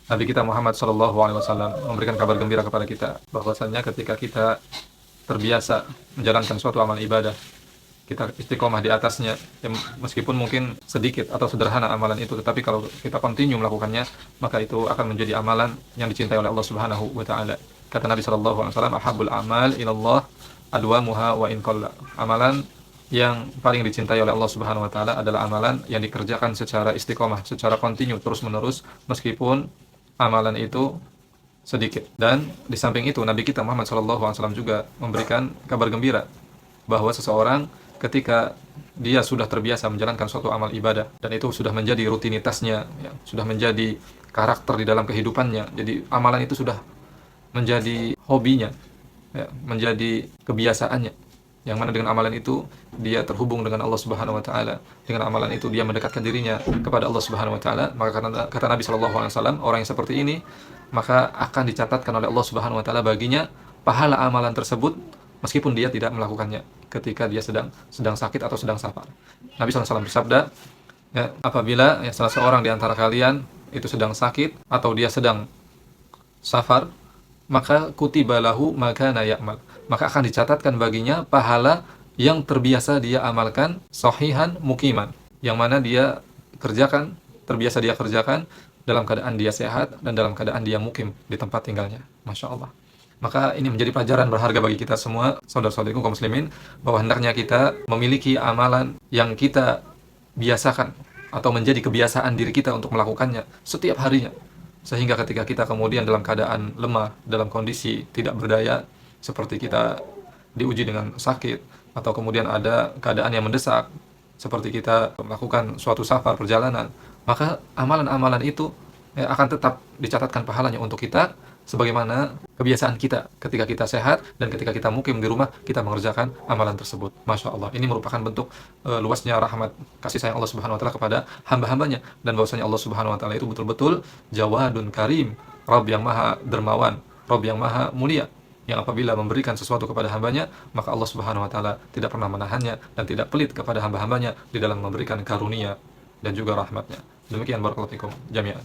Nabi kita Muhammad Shallallahu Alaihi Wasallam memberikan kabar gembira kepada kita bahwasanya ketika kita terbiasa menjalankan suatu amal ibadah, kita istiqomah di atasnya, ya, meskipun mungkin sedikit atau sederhana amalan itu, tetapi kalau kita continue melakukannya, maka itu akan menjadi amalan yang dicintai oleh Allah Subhanahu wa taala. Kata Nabi sallallahu alaihi wasallam, "Ahabbul amal ilallah adwamuha wa in qalla." Amalan yang paling dicintai oleh Allah Subhanahu wa taala adalah amalan yang dikerjakan secara istiqomah, secara continue, terus-menerus, meskipun amalan itu sedikit. Dan di samping itu Nabi kita Muhammad sallallahu alaihi wasallam juga memberikan kabar gembira bahwa seseorang ketika dia sudah terbiasa menjalankan suatu amal ibadah dan itu sudah menjadi rutinitasnya, ya, sudah menjadi karakter di dalam kehidupannya. Jadi amalan itu sudah menjadi hobinya, ya, menjadi kebiasaannya. Yang mana dengan amalan itu dia terhubung dengan Allah Subhanahu wa taala. Dengan amalan itu dia mendekatkan dirinya kepada Allah Subhanahu wa taala. Maka kata Nabi sallallahu alaihi wasallam, orang yang seperti ini maka akan dicatatkan oleh Allah Subhanahu wa taala baginya pahala amalan tersebut meskipun dia tidak melakukannya ketika dia sedang sakit atau sedang safar. Nabi SAW bersabda, ya, apabila ya, salah seorang di antara kalian itu sedang sakit atau dia sedang safar, maka kutiba lahu makana ya'mal, maka akan dicatatkan baginya pahala yang terbiasa dia amalkan sahihan mukiman, yang mana dia kerjakan, terbiasa dia kerjakan dalam keadaan dia sehat dan dalam keadaan dia mukim di tempat tinggalnya. Masya Allah. Maka ini menjadi pelajaran berharga bagi kita semua, saudara-saudariku kaum muslimin, bahwa hendaknya kita memiliki amalan yang kita biasakan atau menjadi kebiasaan diri kita untuk melakukannya setiap harinya. Sehingga ketika kita kemudian dalam keadaan lemah, dalam kondisi tidak berdaya, seperti kita diuji dengan sakit, atau kemudian ada keadaan yang mendesak, seperti kita melakukan suatu safar perjalanan, maka amalan-amalan itu ya, akan tetap dicatatkan pahalanya untuk kita, sebagaimana kebiasaan kita ketika kita sehat dan ketika kita mukim di rumah, kita mengerjakan amalan tersebut. Masya Allah, ini merupakan bentuk luasnya rahmat kasih sayang Allah Subhanahu wa taala kepada hamba-hambanya, dan bahwasanya Allah Subhanahu wa taala itu betul-betul Jawadun Karim, Rabb yang maha dermawan, Rabb yang maha mulia, yang apabila memberikan sesuatu kepada hambanya, maka Allah Subhanahu wa taala tidak pernah menahannya dan tidak pelit kepada hamba-hambanya di dalam memberikan karunia dan juga rahmatnya. Demikian barakallahu fikum jami'an.